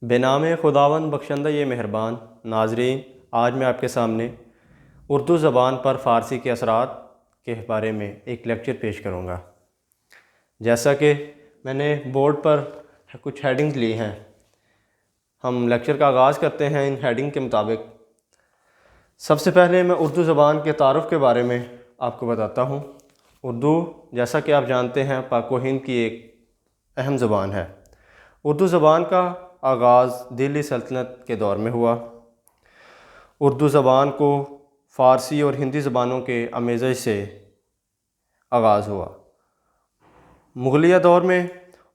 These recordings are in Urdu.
بنام خداوند بخشندہ یہ مہربان ناظرین، آج میں آپ کے سامنے اردو زبان پر فارسی کے اثرات کے بارے میں ایک لیکچر پیش کروں گا۔ جیسا کہ میں نے بورڈ پر کچھ ہیڈنگز لی ہیں، ہم لیکچر کا آغاز کرتے ہیں ان ہیڈنگ کے مطابق۔ سب سے پہلے میں اردو زبان کے تعارف کے بارے میں آپ کو بتاتا ہوں۔ اردو، جیسا کہ آپ جانتے ہیں، پاک و ہند کی ایک اہم زبان ہے۔ اردو زبان کا آغاز دہلی سلطنت کے دور میں ہوا۔ اردو زبان کو فارسی اور ہندی زبانوں کے آمیزش سے آغاز ہوا۔ مغلیہ دور میں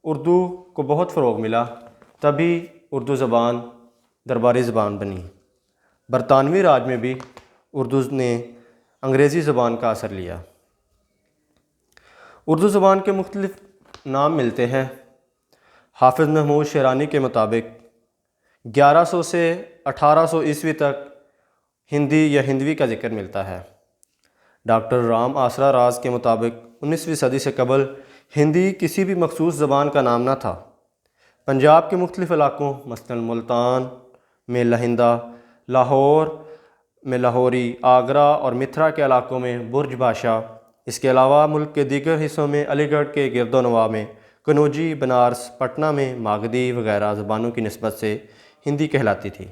اردو کو بہت فروغ ملا، تبھی اردو زبان درباری زبان بنی۔ برطانوی راج میں بھی اردو نے انگریزی زبان کا اثر لیا۔ اردو زبان کے مختلف نام ملتے ہیں۔ حافظ محمود شیرانی کے مطابق 1100 سے 1800 عیسوی تک ہندی یا ہندوی کا ذکر ملتا ہے۔ ڈاکٹر رام آسرا راز کے مطابق 19ویں صدی سے قبل ہندی کسی بھی مخصوص زبان کا نام نہ تھا۔ پنجاب کے مختلف علاقوں مثلاً ملتان میں لہندہ، لاہور میں لاہوری، آگرہ اور متھرا کے علاقوں میں برج بھاشا، اس کے علاوہ ملک کے دیگر حصوں میں علی گڑھ کے گرد و نواح میں کنوجی، بنارس، پٹنہ میں ماگدھی وغیرہ زبانوں کی نسبت سے ہندی کہلاتی تھی۔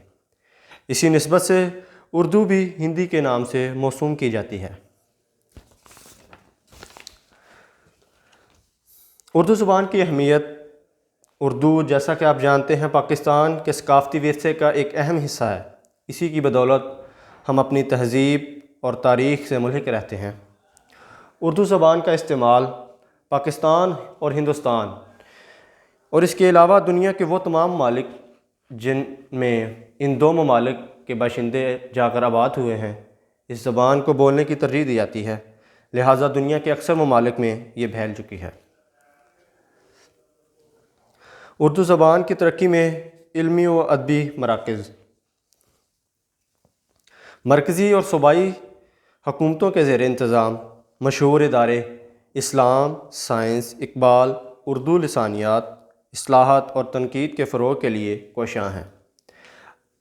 اسی نسبت سے اردو بھی ہندی کے نام سے موسوم کی جاتی ہے۔ اردو زبان کی اہمیت۔ اردو، جیسا کہ آپ جانتے ہیں، پاکستان کے ثقافتی ورثے کا ایک اہم حصہ ہے۔ اسی کی بدولت ہم اپنی تہذیب اور تاریخ سے ملحق رہتے ہیں۔ اردو زبان کا استعمال پاکستان اور ہندوستان اور اس کے علاوہ دنیا کے وہ تمام ممالک جن میں ان دو ممالک کے باشندے جا کر آباد ہوئے ہیں، اس زبان کو بولنے کی ترجیح دی جاتی ہے، لہٰذا دنیا کے اکثر ممالک میں یہ پھیل چکی ہے۔ اردو زبان کی ترقی میں علمی و ادبی مراکز۔ مرکزی اور صوبائی حکومتوں کے زیر انتظام مشہور ادارے اسلام، سائنس، اقبال، اردو لسانیات، اصلاحات اور تنقید کے فروغ کے لیے کوشاں ہیں۔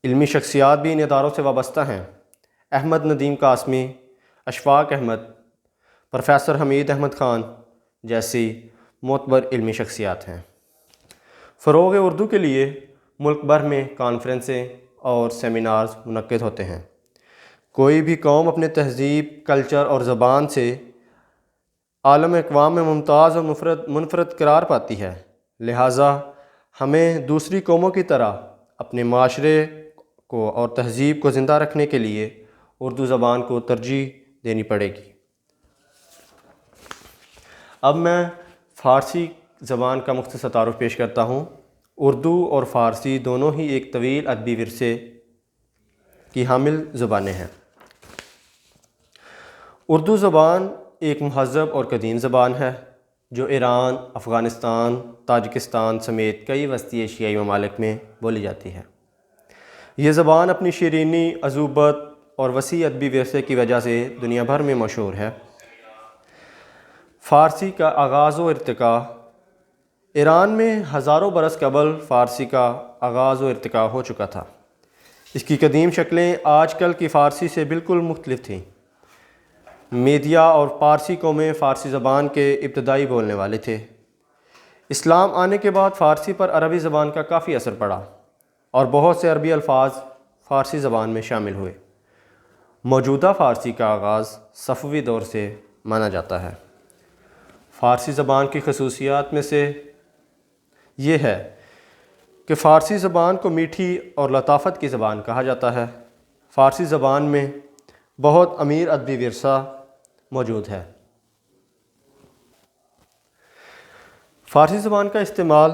علمی شخصیات بھی ان اداروں سے وابستہ ہیں۔ احمد ندیم قاسمی، اشفاق احمد، پروفیسر حمید احمد خان جیسی معتبر علمی شخصیات ہیں۔ فروغ اردو کے لیے ملک بھر میں کانفرنسیں اور سیمینارز منعقد ہوتے ہیں۔ کوئی بھی قوم اپنے تہذیب، کلچر اور زبان سے عالم اقوام میں ممتاز اور منفرد قرار پاتی ہے، لہٰذا ہمیں دوسری قوموں کی طرح اپنے معاشرے کو اور تہذیب کو زندہ رکھنے کے لیے اردو زبان کو ترجیح دینی پڑے گی۔ اب میں فارسی زبان کا مختصر تعارف پیش کرتا ہوں۔ اردو اور فارسی دونوں ہی ایک طویل ادبی ورثے کی حامل زبانیں ہیں۔ اردو زبان ایک مہذب اور قدیم زبان ہے جو ایران، افغانستان، تاجکستان سمیت کئی وسطی ایشیائی ممالک میں بولی جاتی ہے۔ یہ زبان اپنی شیرینی، عذوبت اور وسیع ادبی ورثے کی وجہ سے دنیا بھر میں مشہور ہے۔ فارسی کا آغاز و ارتقاء۔ ایران میں ہزاروں برس قبل فارسی کا آغاز و ارتقاء ہو چکا تھا۔ اس کی قدیم شکلیں آج کل کی فارسی سے بالکل مختلف تھیں۔ میدیا اور پارسی قومیں فارسی زبان کے ابتدائی بولنے والے تھے۔ اسلام آنے کے بعد فارسی پر عربی زبان کا کافی اثر پڑا اور بہت سے عربی الفاظ فارسی زبان میں شامل ہوئے۔ موجودہ فارسی کا آغاز صفوی دور سے مانا جاتا ہے۔ فارسی زبان کی خصوصیات میں سے یہ ہے کہ فارسی زبان کو میٹھی اور لطافت کی زبان کہا جاتا ہے۔ فارسی زبان میں بہت امیر ادبی ورثہ موجود ہے۔ فارسی زبان کا استعمال۔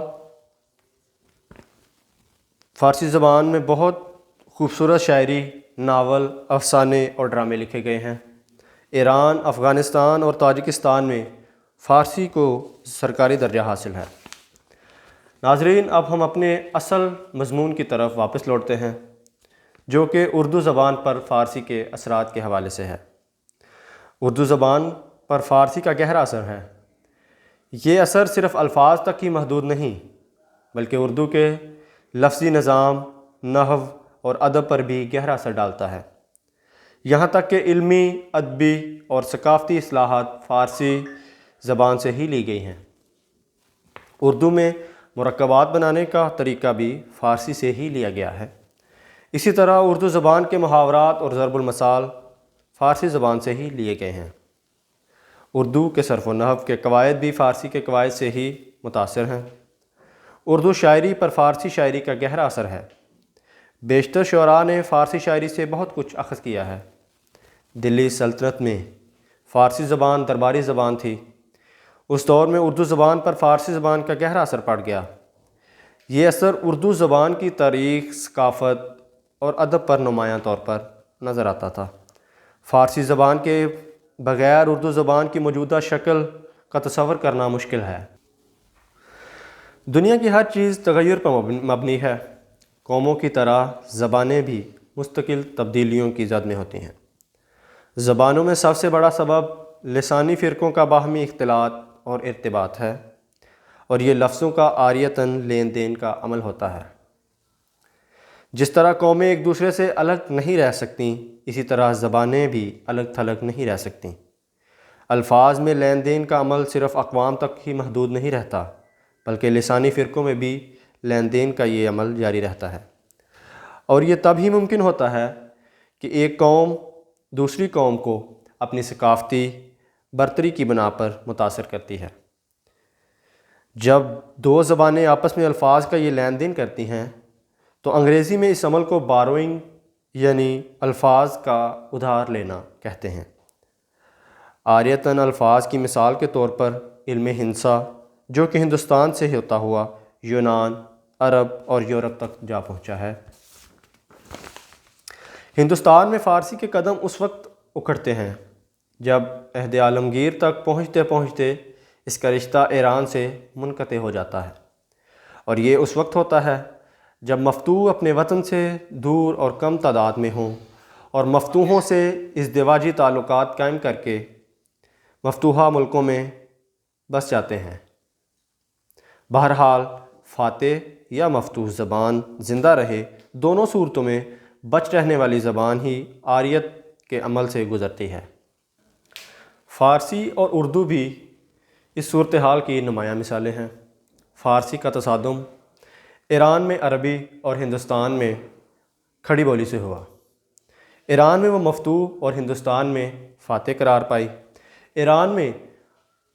فارسی زبان میں بہت خوبصورت شاعری، ناول، افسانے اور ڈرامے لکھے گئے ہیں۔ ایران، افغانستان اور تاجکستان میں فارسی کو سرکاری درجہ حاصل ہے۔ ناظرین، اب ہم اپنے اصل مضمون کی طرف واپس لوٹتے ہیں، جو کہ اردو زبان پر فارسی کے اثرات کے حوالے سے ہے۔ اردو زبان پر فارسی کا گہرا اثر ہے۔ یہ اثر صرف الفاظ تک ہی محدود نہیں، بلکہ اردو کے لفظی نظام، نحو اور ادب پر بھی گہرا اثر ڈالتا ہے، یہاں تک کہ علمی، ادبی اور ثقافتی اصطلاحات فارسی زبان سے ہی لی گئی ہیں۔ اردو میں مرکبات بنانے کا طریقہ بھی فارسی سے ہی لیا گیا ہے۔ اسی طرح اردو زبان کے محاورات اور ضرب المثال فارسی زبان سے ہی لیے گئے ہیں۔ اردو کے صرف و نحو کے قواعد بھی فارسی کے قواعد سے ہی متاثر ہیں۔ اردو شاعری پر فارسی شاعری کا گہرا اثر ہے۔ بیشتر شعراء نے فارسی شاعری سے بہت کچھ اخذ کیا ہے۔ دلی سلطنت میں فارسی زبان درباری زبان تھی۔ اس دور میں اردو زبان پر فارسی زبان کا گہرا اثر پڑ گیا۔ یہ اثر اردو زبان کی تاریخ، ثقافت اور ادب پر نمایاں طور پر نظر آتا تھا۔ فارسی زبان کے بغیر اردو زبان کی موجودہ شکل کا تصور کرنا مشکل ہے۔ دنیا کی ہر چیز تغیر پر مبنی ہے۔ قوموں کی طرح زبانیں بھی مستقل تبدیلیوں کی زد میں ہوتی ہیں۔ زبانوں میں سب سے بڑا سبب لسانی فرقوں کا باہمی اختلاط اور ارتباط ہے، اور یہ لفظوں کا عاریتاً لین دین کا عمل ہوتا ہے۔ جس طرح قومیں ایک دوسرے سے الگ نہیں رہ سکتیں، اسی طرح زبانیں بھی الگ تھلگ نہیں رہ سکتیں۔ الفاظ میں لین دین کا عمل صرف اقوام تک ہی محدود نہیں رہتا، بلکہ لسانی فرقوں میں بھی لین دین کا یہ عمل جاری رہتا ہے، اور یہ تب ہی ممکن ہوتا ہے کہ ایک قوم دوسری قوم کو اپنی ثقافتی برتری کی بنا پر متاثر کرتی ہے۔ جب دو زبانیں آپس میں الفاظ کا یہ لین دین کرتی ہیں تو انگریزی میں اس عمل کو باروئنگ یعنی الفاظ کا ادھار لینا کہتے ہیں۔ عاریتاً الفاظ کی مثال کے طور پر علم ہندسہ، جو کہ ہندوستان سے ہوتا ہوا یونان، عرب اور یورپ تک جا پہنچا ہے۔ ہندوستان میں فارسی کے قدم اس وقت اکھڑتے ہیں جب عہد عالمگیر تک پہنچتے پہنچتے اس کا رشتہ ایران سے منقطع ہو جاتا ہے، اور یہ اس وقت ہوتا ہے جب مفتوح اپنے وطن سے دور اور کم تعداد میں ہوں اور مفتوحوں سے ازدواجی تعلقات قائم کر کے مفتوحہ ملکوں میں بس جاتے ہیں۔ بہرحال فاتح یا مفتوح زبان زندہ رہے، دونوں صورتوں میں بچ رہنے والی زبان ہی عاریت کے عمل سے گزرتی ہے۔ فارسی اور اردو بھی اس صورتحال کی نمایاں مثالیں ہیں۔ فارسی کا تصادم ایران میں عربی اور ہندوستان میں کھڑی بولی سے ہوا۔ ایران میں وہ مفتوح اور ہندوستان میں فاتح قرار پائی۔ ایران میں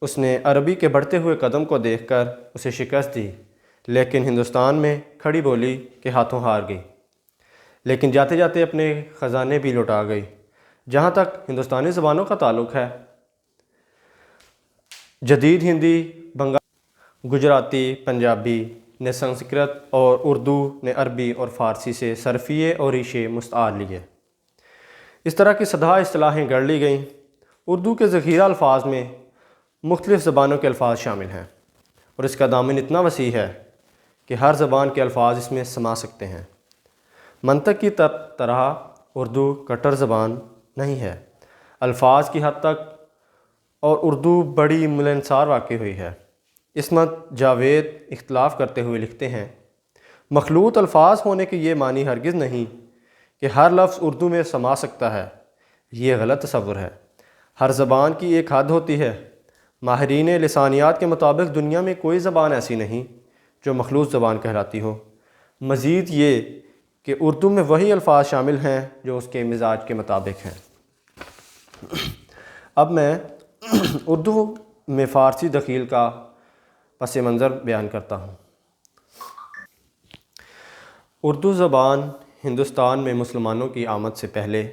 اس نے عربی کے بڑھتے ہوئے قدم کو دیکھ کر اسے شکست دی، لیکن ہندوستان میں کھڑی بولی کے ہاتھوں ہار گئی، لیکن جاتے جاتے اپنے خزانے بھی لوٹا گئی۔ جہاں تک ہندوستانی زبانوں کا تعلق ہے، جدید ہندی، بنگالی، گجراتی، پنجابی نے سنسکرت اور اردو نے عربی اور فارسی سے صرفیے اور ریشے مستعار لیے۔ اس طرح کی سدھا اصطلاحیں گڑھ لی گئیں۔ اردو کے ذخیرہ الفاظ میں مختلف زبانوں کے الفاظ شامل ہیں، اور اس کا دامن اتنا وسیع ہے کہ ہر زبان کے الفاظ اس میں سما سکتے ہیں۔ منطق کی طرح اردو کٹر زبان نہیں ہے الفاظ کی حد تک، اور اردو بڑی ملنسار واقع ہوئی ہے۔ عصمت جاوید اختلاف کرتے ہوئے لکھتے ہیں، مخلوط الفاظ ہونے کے یہ معنی ہرگز نہیں کہ ہر لفظ اردو میں سما سکتا ہے، یہ غلط تصور ہے۔ ہر زبان کی ایک حد ہوتی ہے۔ ماہرین لسانیات کے مطابق دنیا میں کوئی زبان ایسی نہیں جو مخلوط زبان کہلاتی ہو۔ مزید یہ کہ اردو میں وہی الفاظ شامل ہیں جو اس کے مزاج کے مطابق ہیں۔ اب میں اردو میں فارسی دخیل کا پس منظر بیان کرتا ہوں۔ اردو زبان ہندوستان میں مسلمانوں کی آمد سے پہلے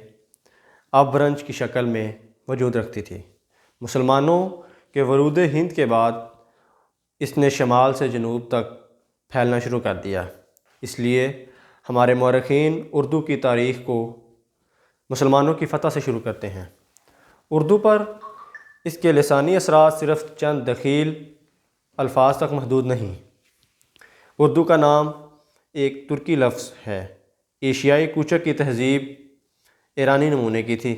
ابرنج کی شکل میں وجود رکھتی تھی۔ مسلمانوں کے ورود ہند کے بعد اس نے شمال سے جنوب تک پھیلنا شروع کر دیا۔ اس لیے ہمارے مورخین اردو کی تاریخ کو مسلمانوں کی فتح سے شروع کرتے ہیں۔ اردو پر اس کے لسانی اثرات صرف چند دخیل الفاظ تک محدود نہیں۔ اردو کا نام ایک ترکی لفظ ہے۔ ایشیائی کوچک کی تہذیب ایرانی نمونے کی تھی۔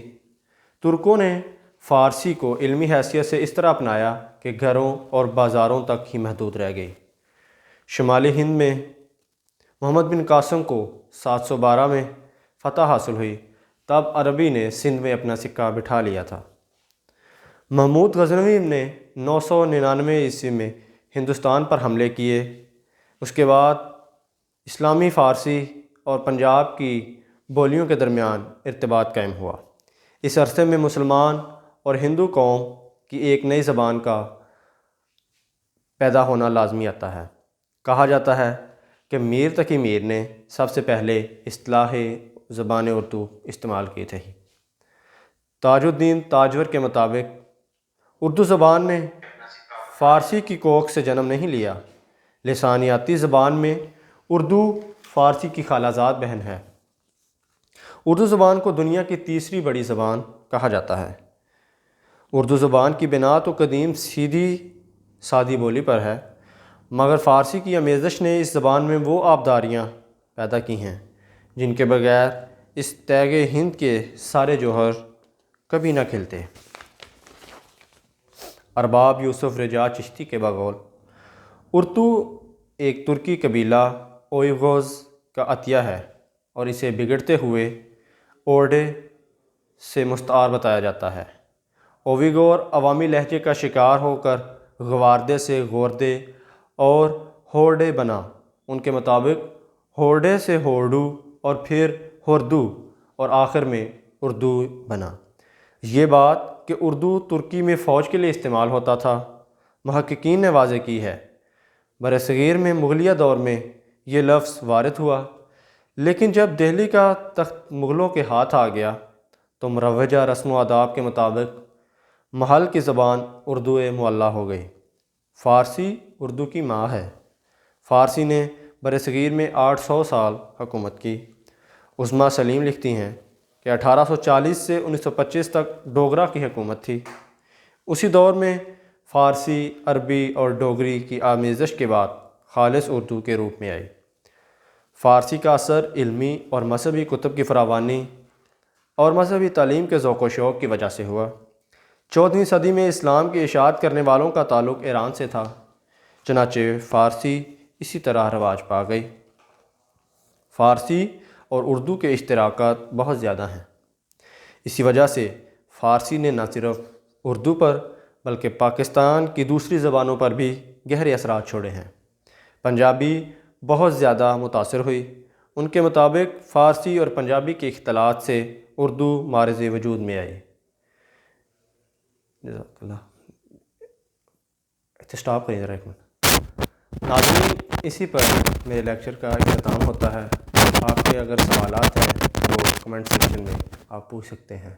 ترکوں نے فارسی کو علمی حیثیت سے اس طرح اپنایا کہ گھروں اور بازاروں تک ہی محدود رہ گئی۔ شمالی ہند میں محمد بن قاسم کو 712 میں فتح حاصل ہوئی، تب عربی نے سندھ میں اپنا سکہ بٹھا لیا تھا۔ محمود غزنوی نے 999 عیسوی میں ہندوستان پر حملے کیے۔ اس کے بعد اسلامی فارسی اور پنجاب کی بولیوں کے درمیان ارتباط قائم ہوا۔ اس عرصے میں مسلمان اور ہندو قوم کی ایک نئی زبان کا پیدا ہونا لازمی آتا ہے۔ کہا جاتا ہے کہ میر تقی میر نے سب سے پہلے اصطلاح زبان اردو استعمال کی تھی۔ تاج الدین تاجور کے مطابق اردو زبان نے فارسی کی کوکھ سے جنم نہیں لیا۔ لسانیاتی زبان میں اردو فارسی کی خالہ زاد بہن ہے۔ اردو زبان کو دنیا کی تیسری بڑی زبان کہا جاتا ہے۔ اردو زبان کی بنا تو قدیم سادی بولی پر ہے، مگر فارسی کی آمیزش نے اس زبان میں وہ آبداریاں پیدا کی ہیں جن کے بغیر اس تیغ ہند کے سارے جوہر کبھی نہ کھلتے۔ ارباب یوسف رجا چشتی کے بقول اردو ایک ترکی قبیلہ اوئغوز کا عطیہ ہے اور اسے بگڑتے ہوئے اوڈے سے مستعار بتایا جاتا ہے۔ اویغور عوامی لہجے کا شکار ہو کر گواردے سے گوردے اور ہورڈے بنا۔ ان کے مطابق ہورڈے سے ہوردو اور پھر ہوردو اور آخر میں اردو بنا۔ یہ بات کہ اردو ترکی میں فوج کے لیے استعمال ہوتا تھا محققین نے واضح کی ہے۔ برصغیر میں مغلیہ دور میں یہ لفظ وارد ہوا، لیکن جب دہلی کا تخت مغلوں کے ہاتھ آ گیا تو مروجہ رسم و آداب کے مطابق محل کی زبان اردو معلیٰ ہو گئی۔ فارسی اردو کی ماں ہے۔ فارسی نے برصغیر میں 800 سال حکومت کی۔ عظمیٰ سلیم لکھتی ہیں کہ 1840 سے 1925 تک ڈوگرا کی حکومت تھی۔ اسی دور میں فارسی، عربی اور ڈوگری کی آمیزش کے بعد خالص اردو کے روپ میں آئی۔ فارسی کا اثر علمی اور مذہبی کتب کی فراوانی اور مذہبی تعلیم کے ذوق و شوق کی وجہ سے ہوا۔ 14ویں صدی میں اسلام کی اشاعت کرنے والوں کا تعلق ایران سے تھا، چنانچہ فارسی اسی طرح رواج پا گئی۔ فارسی اور اردو کے اشتراکات بہت زیادہ ہیں۔ اسی وجہ سے فارسی نے نہ صرف اردو پر بلکہ پاکستان کی دوسری زبانوں پر بھی گہرے اثرات چھوڑے ہیں۔ پنجابی بہت زیادہ متاثر ہوئی۔ ان کے مطابق فارسی اور پنجابی کے اختلاط سے اردو معرض وجود میں آئی۔ جزاک اللہ۔ اسٹاپ کریں ذرا ایک منٹ۔ ناظرین، اسی پر میرے لیکچر کا اختتام ہوتا ہے۔ آپ کے اگر سوالات ہیں وہ کمنٹ سیکشن میں آپ پوچھ سکتے ہیں۔